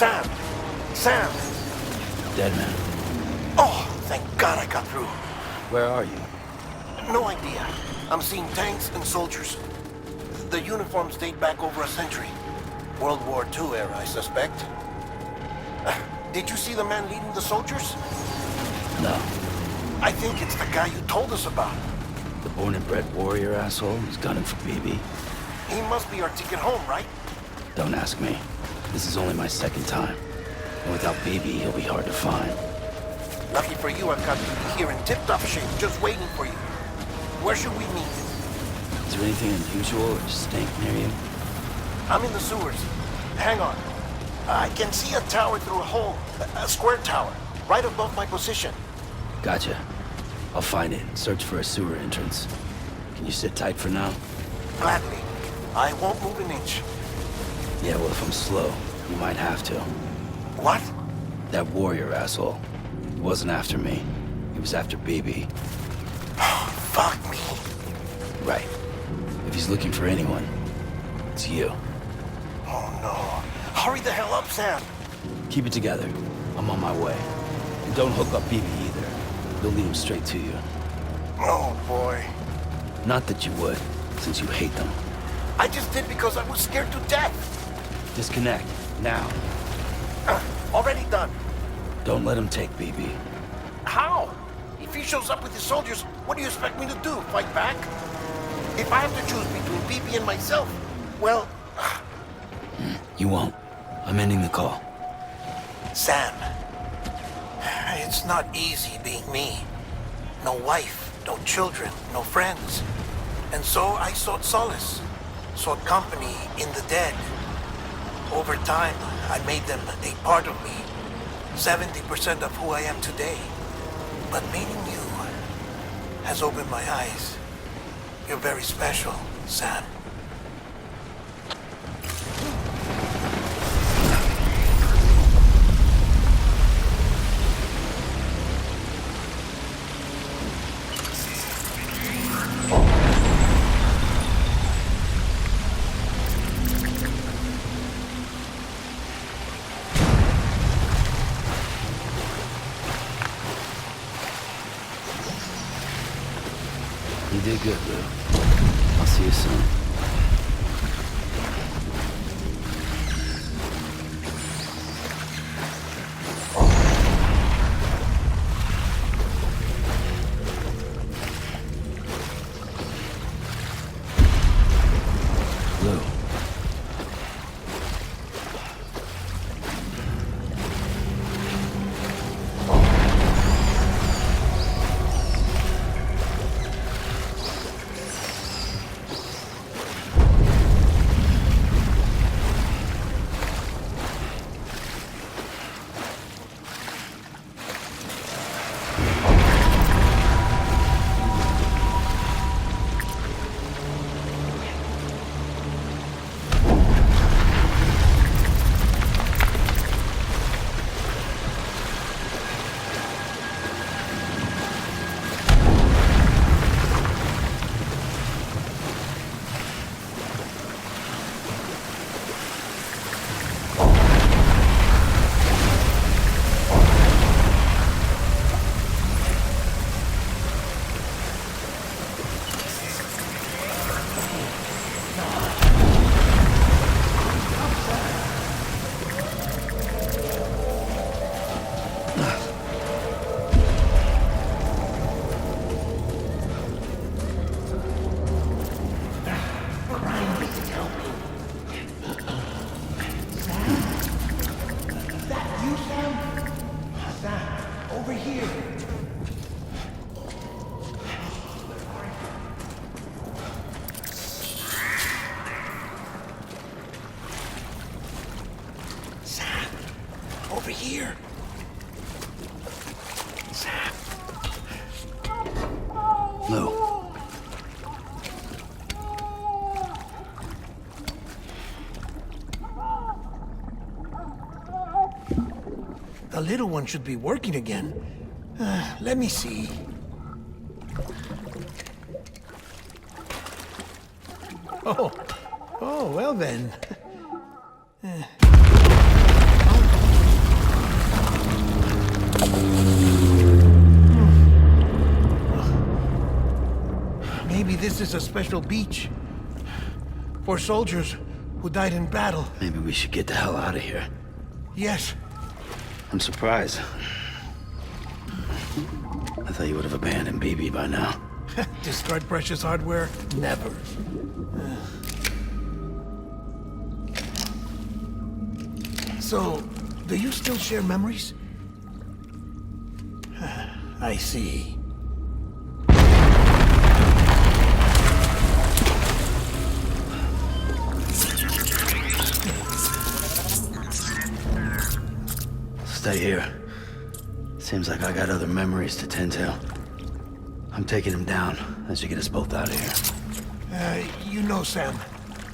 Sam! Sam! Dead man. Oh, thank God I got through. Where are you? No idea. I'm seeing tanks and soldiers. The uniforms date back over a century. World War II era, I suspect. Did you see the man leading the soldiers? No. I think it's the guy you told us about. The born and bred warrior asshole who's gunning for BB. He must be our ticket home, right? Don't ask me. This is only my second time. And without BB, he'll be hard to find. Lucky for you, I've got BB here in tip-top shape, just waiting for you. Where should we meet? Is there anything unusual or stink near you? I'm in the sewers. Hang on. I can see a tower through a hole. A square tower, right above my position. Gotcha. I'll find it and search for a sewer entrance. Can you sit tight for now? Gladly. I won't move an inch. Yeah, well, if I'm slow, you might have to. What? That warrior asshole. He wasn't after me. He was after Baby. Fuck me. Right. If he's looking for anyone, it's you. Oh no. Hurry the hell up, Sam. Keep it together. I'm on my way. And don't hook up Baby either. They'll lead him straight to you. Oh boy. Not that you would, since you hate them. I just did because I was scared to death. Disconnect, now. Already done. Don't let him take Baby. How? If he shows up with his soldiers, what do you expect me to do? Fight back? If I have to choose between BB and myself, well... You won't. I'm ending the call. Sam, it's not easy being me. No wife, no children, no friends. And so I sought solace, sought company in the dead. Over time, I made them a part of me, 70% of who I am today. But meeting you has opened my eyes. You're very special, Sam. You did good, Lou. I'll see you soon. Lou. Over here. Sam. Lou. The little one should be working again. Let me see. Oh, well then. Maybe this is a special beach for soldiers who died in battle. Maybe we should get the hell out of here. Yes. I'm surprised. I thought you would have abandoned BB by now. Discard precious hardware? Never. So, do you still share memories? I see. stay here. Seems like I got other memories to tend to. I'm taking him down. That should get us both out of here. You know, Sam,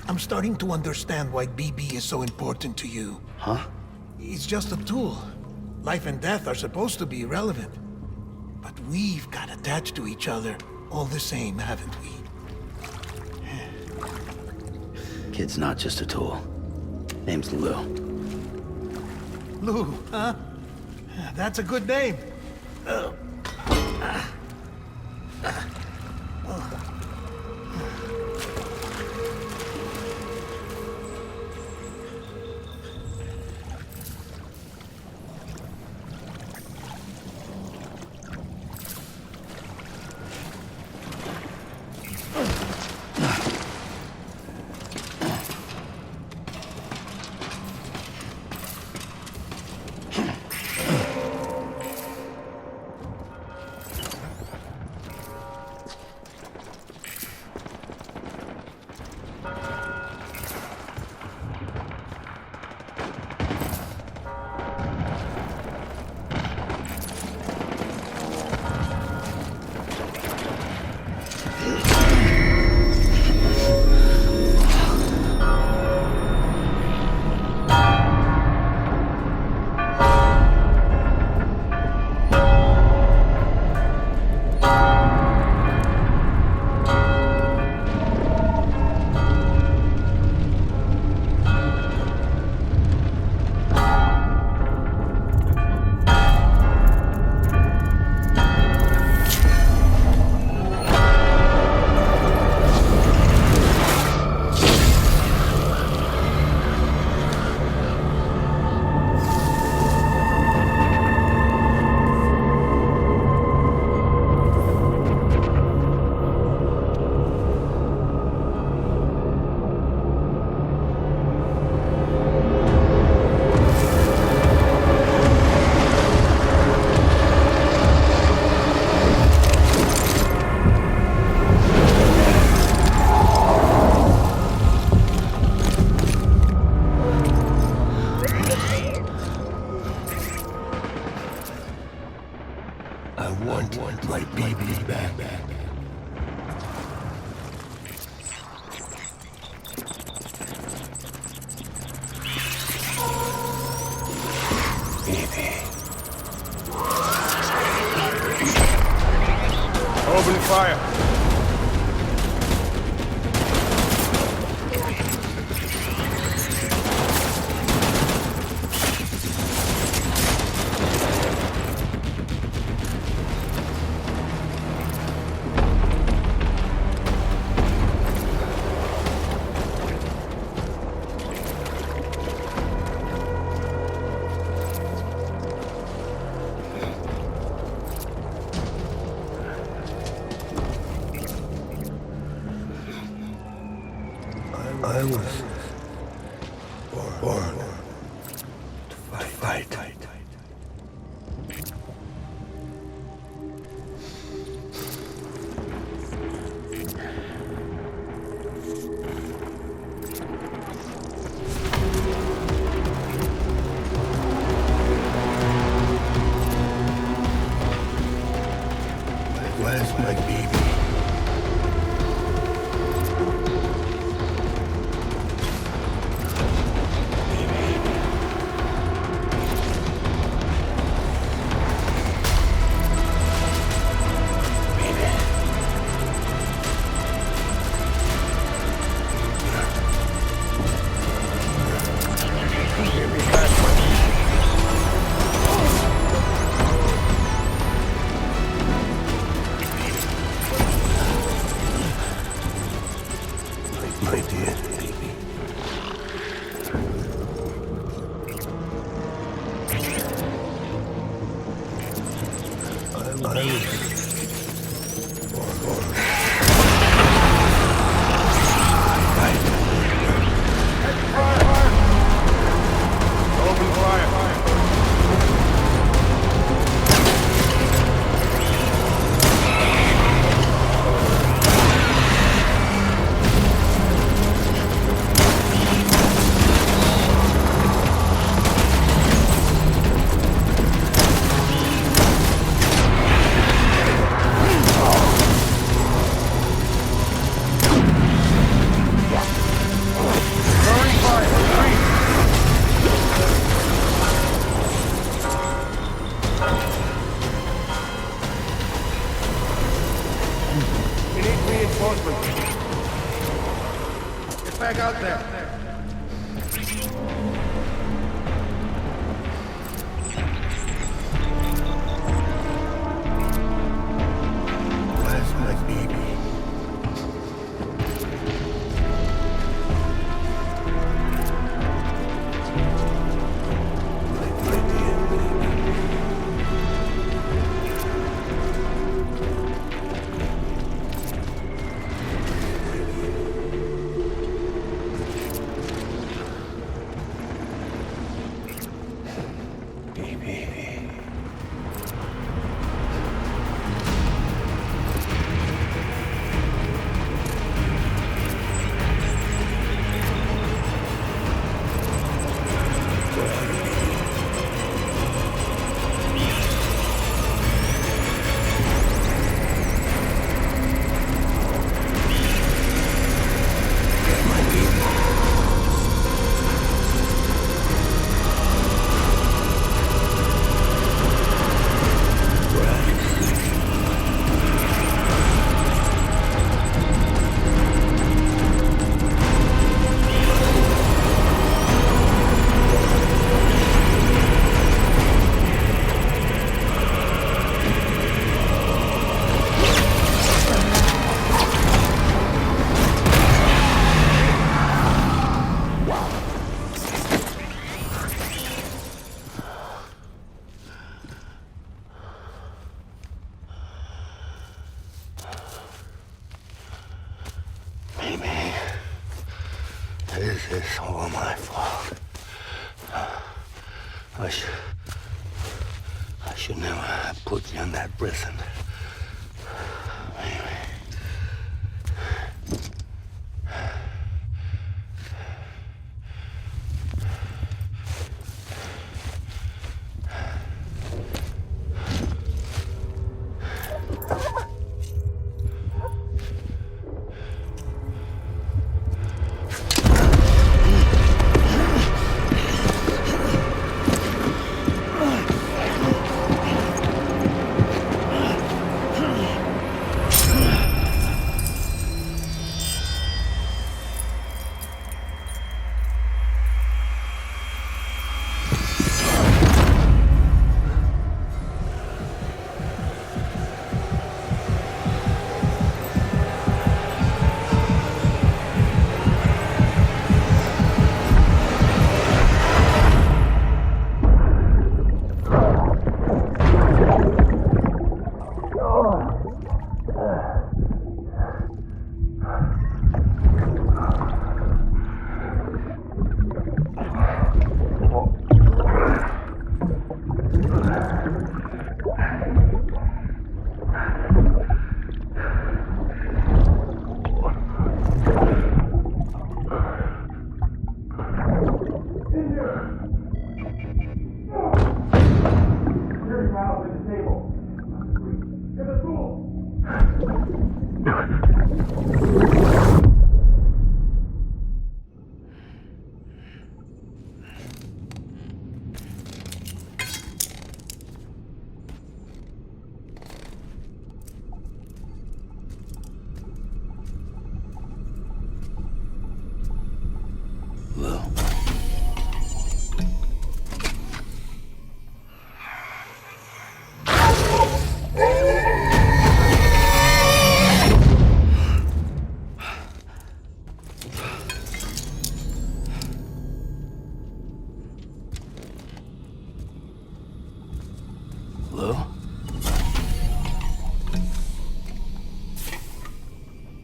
I'm starting to understand why BB is so important to you. Huh? It's just a tool. Life and death are supposed to be irrelevant. But we've got attached to each other all the same, haven't we? Kid's not just a tool. Name's Lou. Lou, huh? That's a good name. I want my baby back. Open fire. I was born to fight. Where's my baby? My dear baby. I Open fire. back out there. Where's my baby? Amy, this is all my fault. I should never have put you in that prison. Amy. Lou. Lou?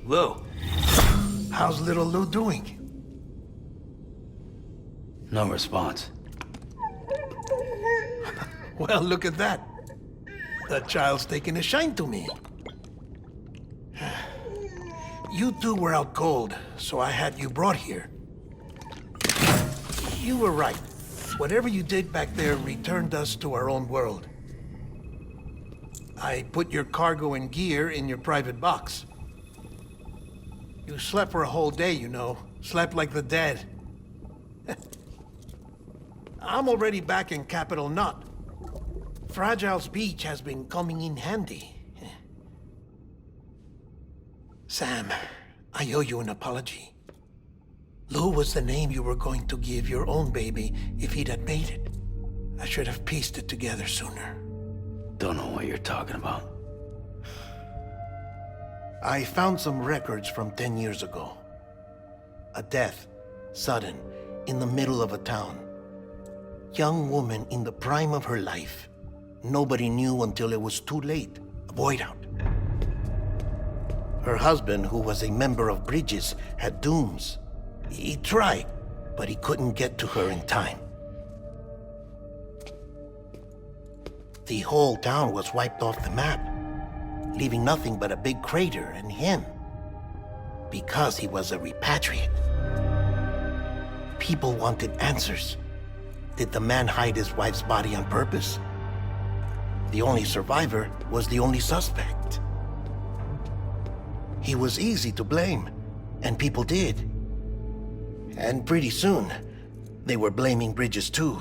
Lou? How's little Lou doing? No response. Well, look at that. The child's taking a shine to me. You two were out cold, so I had you brought here. You were right. Whatever you did back there returned us to our own world. I put your cargo and gear in your private box. You slept for a whole day, you know. Slept like the dead. I'm already back in Capital Knot. Fragile's beach has been coming in handy. Sam, I owe you an apology. Lou was the name you were going to give your own baby if he'd had made it. I should have pieced it together sooner. Don't know what you're talking about. I found some records from 10 years ago. A death, sudden, in the middle of a town. Young woman in the prime of her life. Nobody knew until it was too late. A void out. Her husband, who was a member of Bridges, had dooms. He tried, but he couldn't get to her in time. The whole town was wiped off the map, leaving nothing but a big crater and him. Because he was a repatriate. People wanted answers. Did the man hide his wife's body on purpose? The only survivor was the only suspect. He was easy to blame, and people did. And pretty soon, they were blaming Bridges too.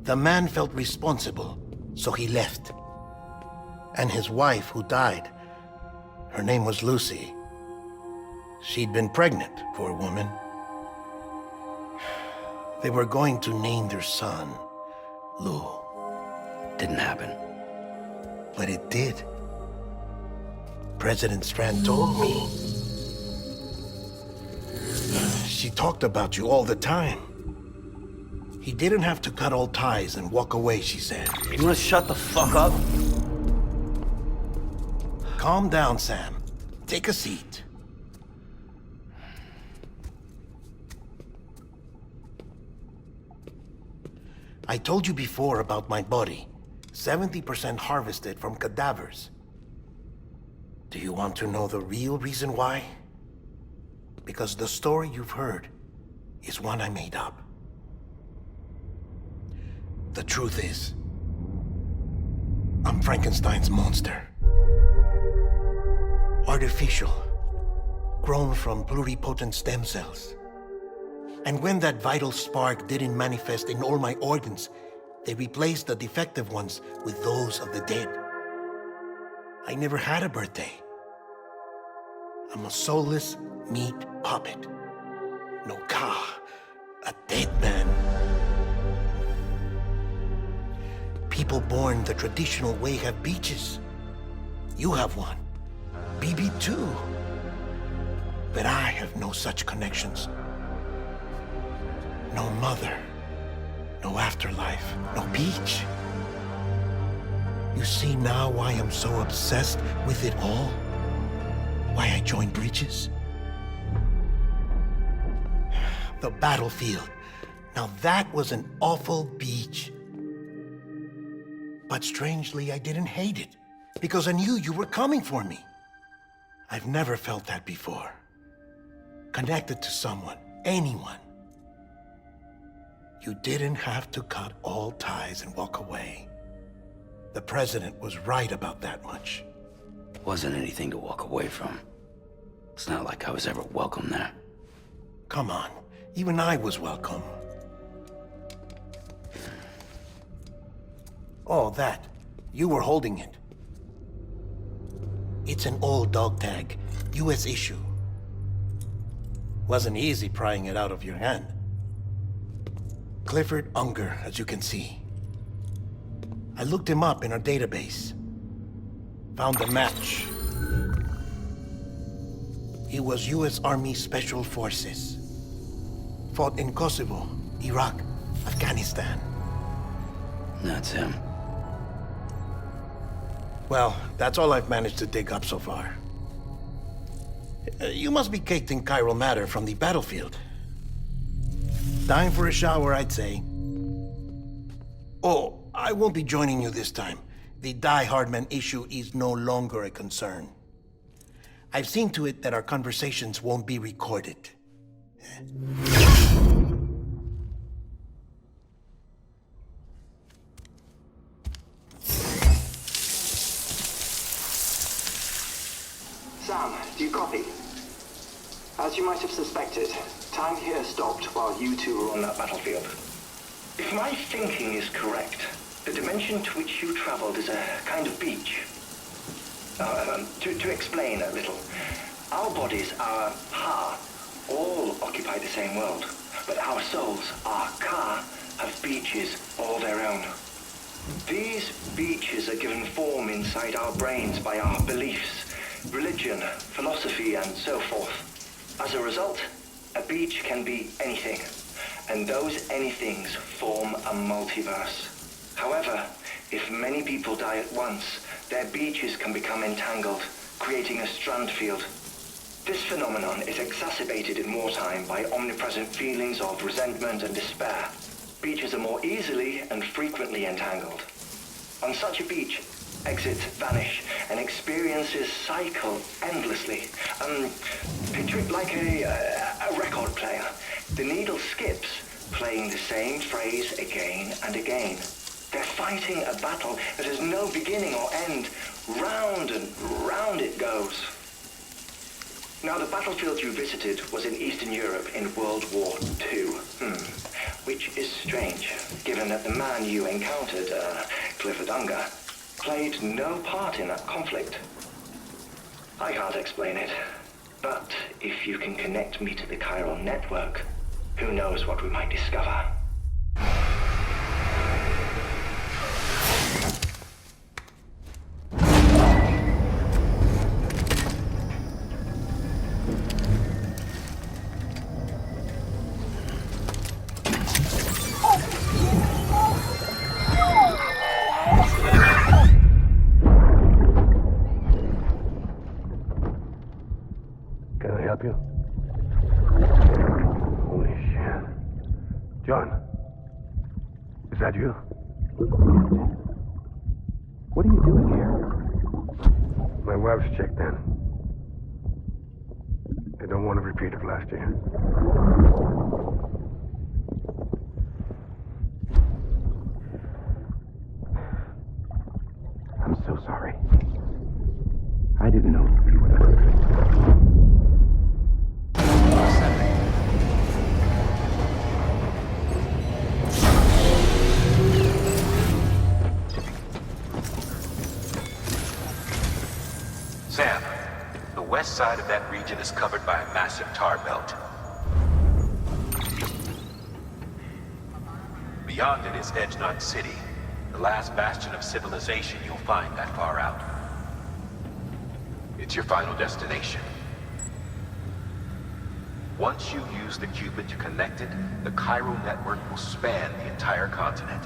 The man felt responsible, so he left. And his wife, who died, her name was Lucy. She'd been pregnant, poor woman. They were going to name their son Lou. Didn't happen. But it did. President Strand told me. She talked about you all the time. He didn't have to cut all ties and walk away, she said. You wanna shut the fuck up? Calm down, Sam. Take a seat. I told you before about my body. 70% harvested from cadavers. Do you want to know the real reason why? Because the story you've heard is one I made up. The truth is, I'm Frankenstein's monster. Artificial, grown from pluripotent stem cells. And when that vital spark didn't manifest in all my organs, they replaced the defective ones with those of the dead. I never had a birthday. I'm a soulless meat puppet. No ka, a dead man. People born the traditional way have beaches. You have one. BB2. But I have no such connections. No mother. No afterlife. No beach. You see now why I'm so obsessed with it all? Why I joined Bridges? The battlefield. Now that was an awful beach. But strangely, I didn't hate it, because I knew you were coming for me. I've never felt that before. Connected to someone, anyone. You didn't have to cut all ties and walk away. The president was right about that much. Wasn't anything to walk away from. It's not like I was ever welcome there. Come on, even I was welcome. Oh, that. You were holding it. It's an old dog tag, US issue. Wasn't easy prying it out of your hand. Clifford Unger, as you can see. I looked him up in our database. Found a match. He was US Army Special Forces. Fought in Kosovo, Iraq, Afghanistan. That's him. Well, that's all I've managed to dig up so far. You must be caked in chiral matter from the battlefield. Time for a shower, I'd say. Oh, I won't be joining you this time. The Die Hardman issue is no longer a concern. I've seen to it that our conversations won't be recorded. Sam, do you copy? As you might have suspected, time here stopped while you two were on that battlefield. If my thinking is correct, the dimension to which you traveled is a kind of beach. To explain a little, our bodies are all occupy the same world. But our souls, our Ka, have beaches all their own. These beaches are given form inside our brains by our beliefs, religion, philosophy, and so forth. As a result, a beach can be anything, and those anythings form a multiverse. However, if many people die at once, their beaches can become entangled, creating a strand field. This phenomenon is exacerbated in wartime by omnipresent feelings of resentment and despair. Beaches are more easily and frequently entangled. On such a beach, exits vanish and experiences cycle endlessly. Picture it like a record player. The needle skips, playing the same phrase again and again. They're fighting a battle that has no beginning or end. Round and round it goes. Now, the battlefield you visited was in Eastern Europe in World War II. Which is strange, given that the man you encountered, Clifford Unger, played no part in that conflict. I can't explain it, but if you can connect me to the chiral network, who knows what we might discover. Can I help you? Holy shit. John, is that you? What are you doing here? My wife's checked in. I don't want to repeat of last year. I'm so sorry. I didn't know you were the Sam, the west side of that region is covered by a massive tar belt. Beyond it is Edgenut City, the last bastion of civilization you'll find that far out. It's your final destination. Once you use the qubit to connect it, the chiral network will span the entire continent.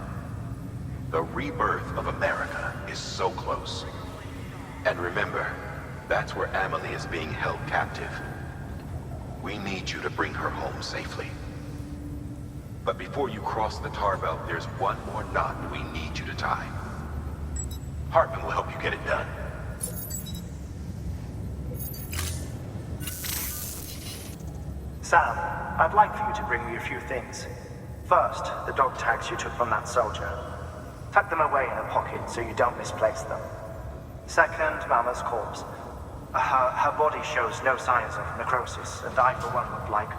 The rebirth of America is so close. And remember, that's where Amelie is being held captive. We need you to bring her home safely. But before you cross the tar belt, there's one more knot we need you to tie. Hartman will help you get it done. Sam, I'd like for you to bring me a few things. First, the dog tags you took from that soldier. Tuck them away in a pocket so you don't misplace them. Second, Mama's corpse. Her body shows no signs of necrosis, and I, for one, would like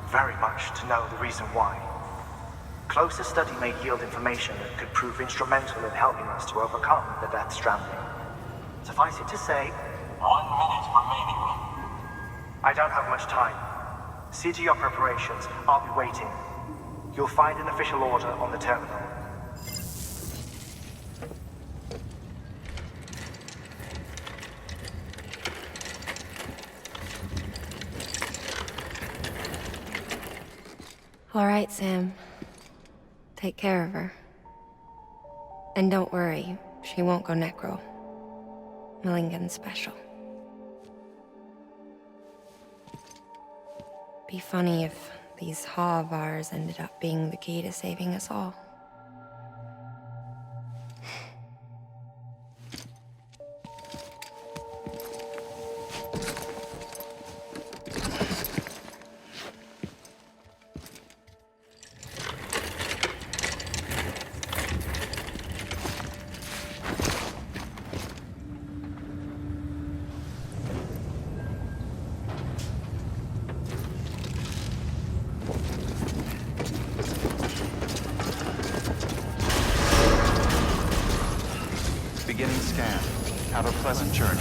very much to know the reason why. Closer study may yield information that could prove instrumental in helping us to overcome the Death Stranding. Suffice it to say, 1 minute remaining. I don't have much time. See to your preparations. I'll be waiting. You'll find an official order on the terminal. All right, Sam. Take care of her. And don't worry, she won't go necro. Millingen's special. Be funny if these Ha of ours ended up being the key to saving us all. Beginning scan. Have a pleasant journey.